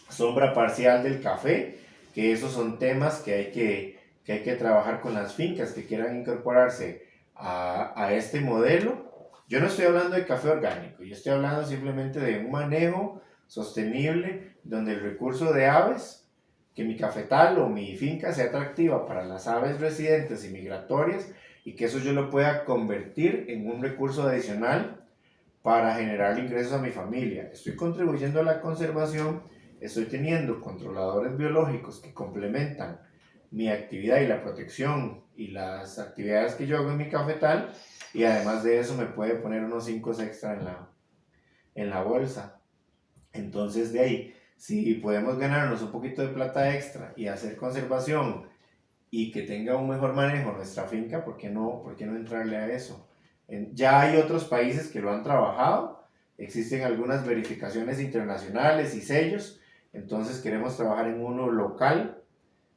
sombra parcial del café, que esos son temas que hay que trabajar con las fincas que quieran incorporarse a este modelo. Yo no estoy hablando de café orgánico, yo estoy hablando simplemente de un manejo sostenible donde el recurso de aves, que mi cafetal o mi finca sea atractiva para las aves residentes y migratorias y que eso yo lo pueda convertir en un recurso adicional para generar ingresos a mi familia. Estoy contribuyendo a la conservación, estoy teniendo controladores biológicos que complementan mi actividad y la protección y las actividades que yo hago en mi cafetal, y además de eso me puede poner unos 5 extra en la bolsa. Entonces de ahí, si podemos ganarnos un poquito de plata extra y hacer conservación y que tenga un mejor manejo nuestra finca, ¿por qué no entrarle a eso? Ya hay otros países que lo han trabajado, existen algunas verificaciones internacionales y sellos, entonces queremos trabajar en uno local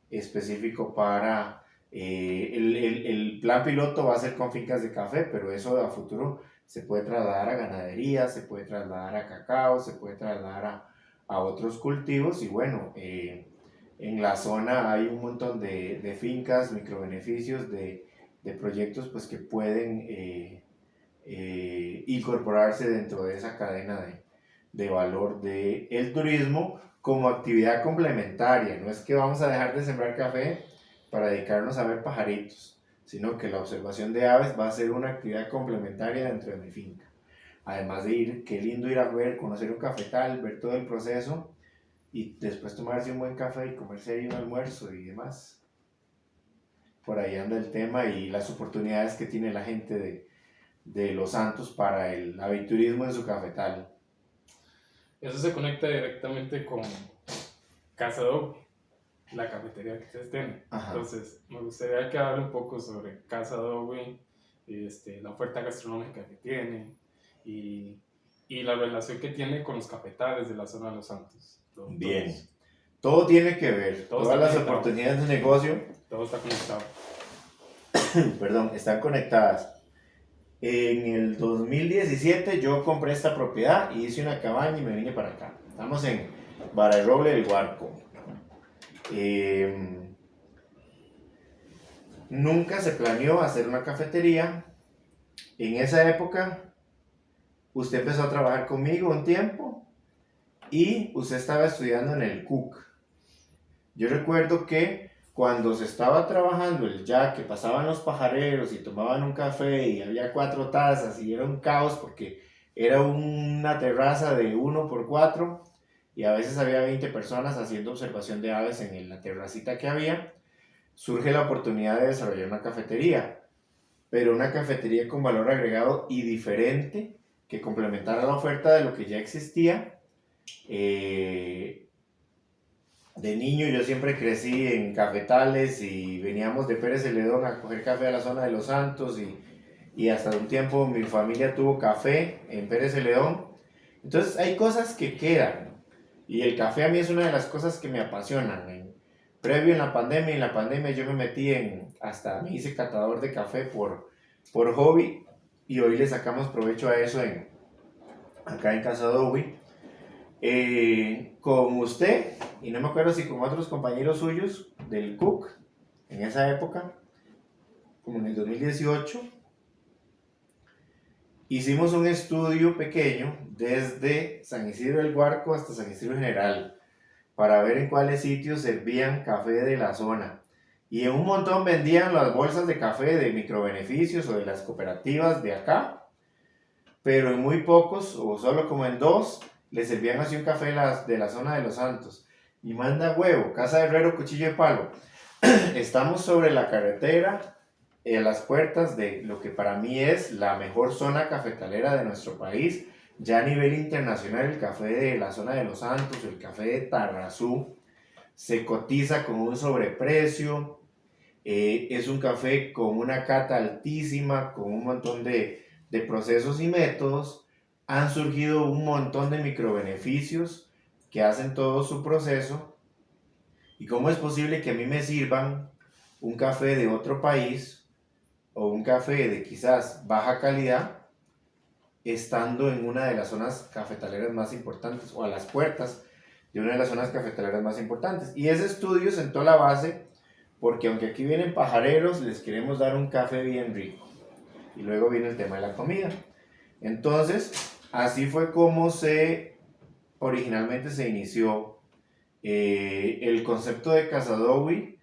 específico para... el plan piloto va a ser con fincas de café, pero eso a futuro se puede trasladar a ganadería, se puede trasladar a cacao, se puede trasladar a otros cultivos y bueno, en la zona hay un montón de fincas, microbeneficios, de proyectos pues, que pueden incorporarse dentro de esa cadena de valor del turismo como actividad complementaria. No es que vamos a dejar de sembrar café para dedicarnos a ver pajaritos, sino que la observación de aves va a ser una actividad complementaria dentro de mi finca. Además de qué lindo ir a ver, conocer un cafetal, ver todo el proceso y después tomarse un buen café y comerse ahí un almuerzo y demás. Por ahí anda el tema y las oportunidades que tiene la gente de Los Santos para el aviturismo en su cafetal. Eso se conecta directamente con Casa Doble, la cafetería que ustedes tienen. Ajá. Entonces, me gustaría que hable un poco sobre Casa Doble, la oferta gastronómica que tiene y la relación que tiene con los cafetales de la zona de Los Santos. Bien. Todo tiene que ver, todas las oportunidades de negocio. Todo está conectado. Perdón, están conectadas. En el 2017 yo compré esta propiedad y hice una cabaña y me vine para acá. Estamos en Bararroble del Guarco. Nunca se planeó hacer una cafetería. En esa época, usted empezó a trabajar conmigo un tiempo y usted estaba estudiando en el CUC. Yo recuerdo que cuando se estaba trabajando el ya que pasaban los pajareros y tomaban un café y había 4 tazas y era un caos porque era una terraza de 1x4 y a veces había 20 personas haciendo observación de aves en la terracita que había, surge la oportunidad de desarrollar una cafetería, pero una cafetería con valor agregado y diferente que complementara la oferta de lo que ya existía, de niño yo siempre crecí en cafetales y veníamos de Pérez Celedón a coger café a la zona de Los Santos y hasta un tiempo mi familia tuvo café en Pérez Celedón. Entonces hay cosas que quedan y el café a mí es una de las cosas que me apasionan. Previo en la pandemia yo me metí hasta me hice catador de café por hobby y hoy le sacamos provecho a eso acá en Casa Dowi. Con usted, y no me acuerdo si con otros compañeros suyos del Cook, en esa época, como en el 2018, hicimos un estudio pequeño desde San Isidro del Guarco hasta San Isidro General para ver en cuáles sitios servían café de la zona. Y en un montón vendían las bolsas de café de microbeneficios o de las cooperativas de acá, pero en muy pocos, o solo como en dos, le servían así un café de la zona de Los Santos. Y manda huevo, Casa de Herrero, Cuchillo de Palo. Estamos sobre la carretera, a las puertas de lo que para mí es la mejor zona cafetalera de nuestro país. Ya a nivel internacional, el café de la zona de Los Santos, el café de Tarrazú, se cotiza con un sobreprecio. Es un café con una cata altísima, con un montón de procesos y métodos. Han surgido un montón de microbeneficios que hacen todo su proceso. ¿Y cómo es posible que a mí me sirvan un café de otro país o un café de quizás baja calidad estando en una de las zonas cafetaleras más importantes o a las puertas de una de las zonas cafetaleras más importantes? Y ese estudio sentó la base porque aunque aquí vienen pajareros, les queremos dar un café bien rico. Y luego viene el tema de la comida. Entonces, así fue como originalmente se inició. El concepto de Casa Dowi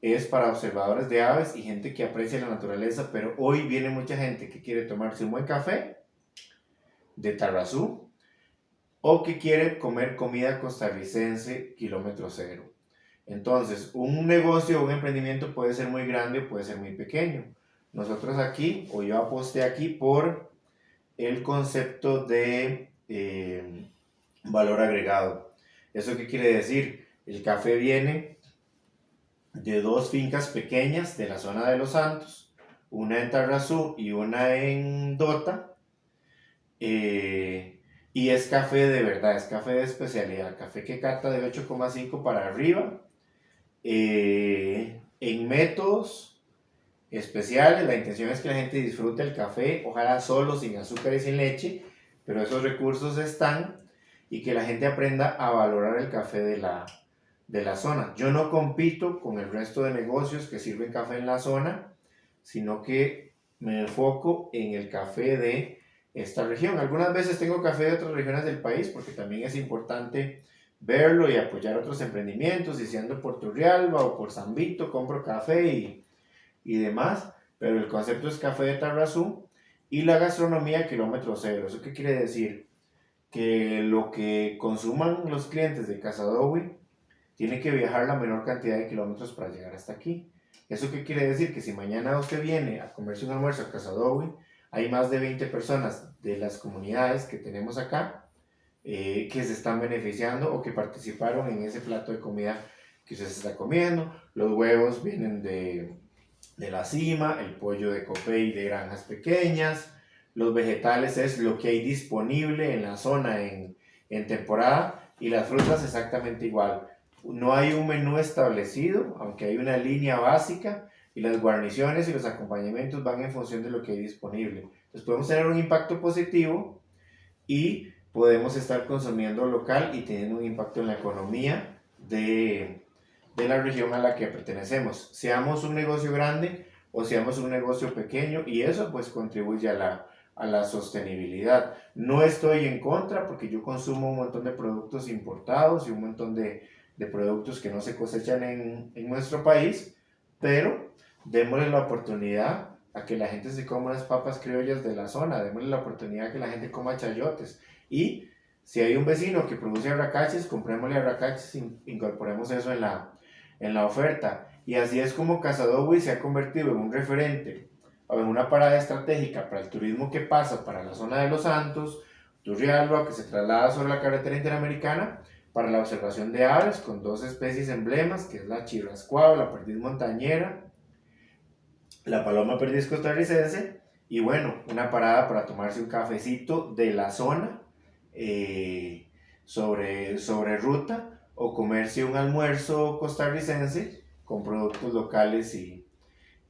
es para observadores de aves y gente que aprecia la naturaleza, pero hoy viene mucha gente que quiere tomarse un buen café de Tarrazú o que quiere comer comida costarricense kilómetro cero. Entonces, un negocio o un emprendimiento puede ser muy grande o puede ser muy pequeño. Nosotros aquí, o yo aposté aquí por el concepto de valor agregado. ¿Eso qué quiere decir? El café viene de dos fincas pequeñas de la zona de Los Santos, una en Tarrazú y una en Dota, y es café de verdad, es café de especialidad, café que cata de 8,5 para arriba, en métodos especiales. La intención es que la gente disfrute el café, ojalá solo, sin azúcar y sin leche, pero esos recursos están, y que la gente aprenda a valorar el café de la zona. Yo no compito con el resto de negocios que sirven café en la zona, sino que me enfoco en el café de esta región. Algunas veces tengo café de otras regiones del país porque también es importante verlo y apoyar otros emprendimientos, y si ando por Turrialba o por San Vito compro café y demás, pero el concepto es café de Tarrazú y la gastronomía kilómetro cero. ¿Eso qué quiere decir? Que lo que consuman los clientes de Casa Dowi tiene que viajar la menor cantidad de kilómetros para llegar hasta aquí. ¿Eso qué quiere decir? Que si mañana usted viene a comerse un almuerzo a Casa Dowi, hay más de 20 personas de las comunidades que tenemos acá que se están beneficiando o que participaron en ese plato de comida que usted se está comiendo. Los huevos vienen de la cima, el pollo de Copey de granjas pequeñas, los vegetales es lo que hay disponible en la zona en temporada, y las frutas exactamente igual. No hay un menú establecido, aunque hay una línea básica, y las guarniciones y los acompañamientos van en función de lo que hay disponible. Entonces podemos tener un impacto positivo y podemos estar consumiendo local y teniendo un impacto en la economía de la región a la que pertenecemos. Seamos un negocio grande o seamos un negocio pequeño, y eso pues contribuye a la sostenibilidad. No estoy en contra porque yo consumo un montón de productos importados y un montón de productos que no se cosechan en nuestro país, pero démosle la oportunidad a que la gente se coma las papas criollas de la zona, démosle la oportunidad a que la gente coma chayotes, y si hay un vecino que produce arracaches, comprémosle arracaches y incorporemos eso en la oferta. Y así es como Casa Dowi se ha convertido en un referente o en una parada estratégica para el turismo que pasa para la zona de Los Santos, Turrialba, que se traslada sobre la carretera interamericana, para la observación de aves con 2 especies emblemas, que es la chirrascuado, la perdiz montañera, la paloma perdiz costarricense, y bueno, una parada para tomarse un cafecito de la zona sobre ruta, o comerse un almuerzo costarricense con productos locales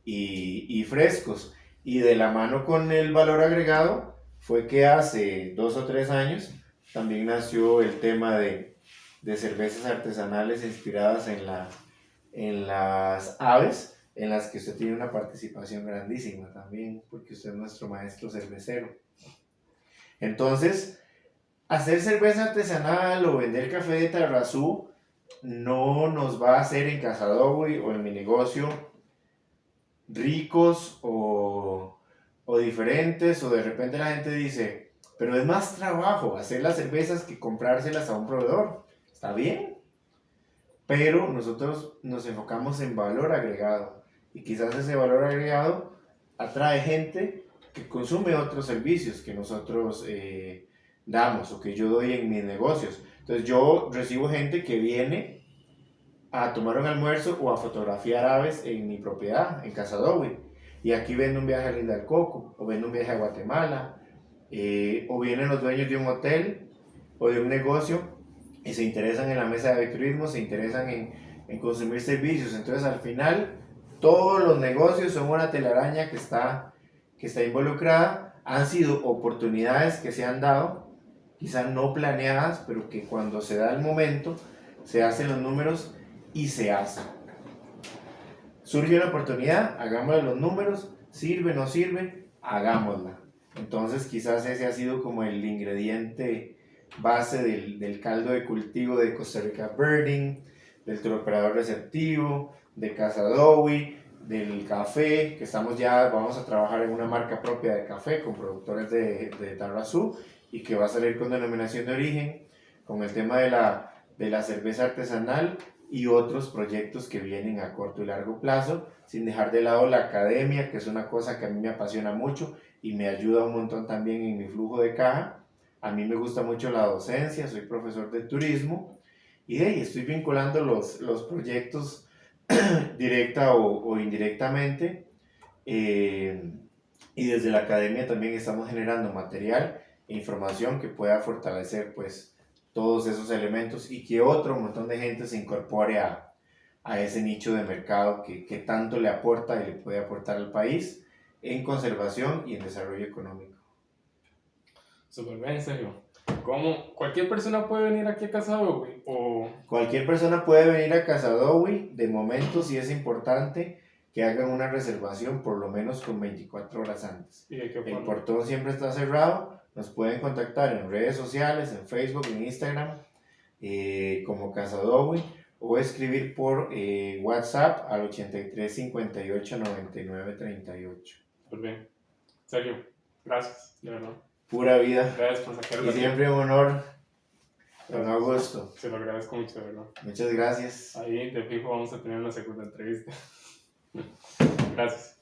y frescos. Y de la mano con el valor agregado fue que hace 2 o 3 años también nació el tema de cervezas artesanales inspiradas en las aves, en las que usted tiene una participación grandísima también, porque usted es nuestro maestro cervecero. Entonces, hacer cerveza artesanal o vender café de Tarrazú no nos va a hacer en Casadowi o en mi negocio ricos o diferentes, o de repente la gente dice, pero es más trabajo hacer las cervezas que comprárselas a un proveedor. Está bien, pero nosotros nos enfocamos en valor agregado, y quizás ese valor agregado atrae gente que consume otros servicios que nosotros damos o que yo doy en mis negocios. Entonces yo recibo gente que viene a tomar un almuerzo o a fotografiar aves en mi propiedad, en Casadowi, y aquí vendo un viaje a Linda del Coco, o vendo un viaje a Guatemala, o vienen los dueños de un hotel o de un negocio y se interesan en la mesa de turismo, se interesan en consumir servicios. Entonces al final todos los negocios son una telaraña que está involucrada. Han sido oportunidades que se han dado, quizás no planeadas, pero que cuando se da el momento se hacen los números y se hace. Surge una oportunidad, hagámosle los números, sirve, no sirve, hagámosla. Entonces quizás ese ha sido como el ingrediente base del caldo de cultivo de Costa Rica Birding, del turoperador receptivo, de Casadowi, del café, que vamos a trabajar en una marca propia de café con productores de Tarrazú, y que va a salir con denominación de origen, con el tema de la cerveza artesanal y otros proyectos que vienen a corto y largo plazo, sin dejar de lado la academia, que es una cosa que a mí me apasiona mucho y me ayuda un montón también en mi flujo de caja. A mí me gusta mucho la docencia, soy profesor de turismo, y de ahí estoy vinculando los proyectos directa o indirectamente, y desde la academia también estamos generando material e información que pueda fortalecer pues todos esos elementos, y que otro montón de gente se incorpore a ese nicho de mercado que tanto le aporta y le puede aportar al país en conservación y en desarrollo económico. Súper bien, en serio. ¿Cómo? ¿Cualquier persona puede venir aquí a Casadowi? Cualquier persona puede venir a Casadowi. De momento sí es importante que hagan una reservación por lo menos con 24 horas antes. ¿Y de qué forma? El portón siempre está cerrado. Nos pueden contactar en redes sociales, en Facebook, en Instagram, como Casadowi, o escribir por WhatsApp al 83 58 99 38. Muy bien. En serio, gracias, de verdad. Pura vida. Gracias por sacarlo. Y siempre un honor. Con Augusto. Se lo agradezco mucho, de verdad. Muchas gracias. Ahí de fijo vamos a tener una segunda entrevista. Gracias.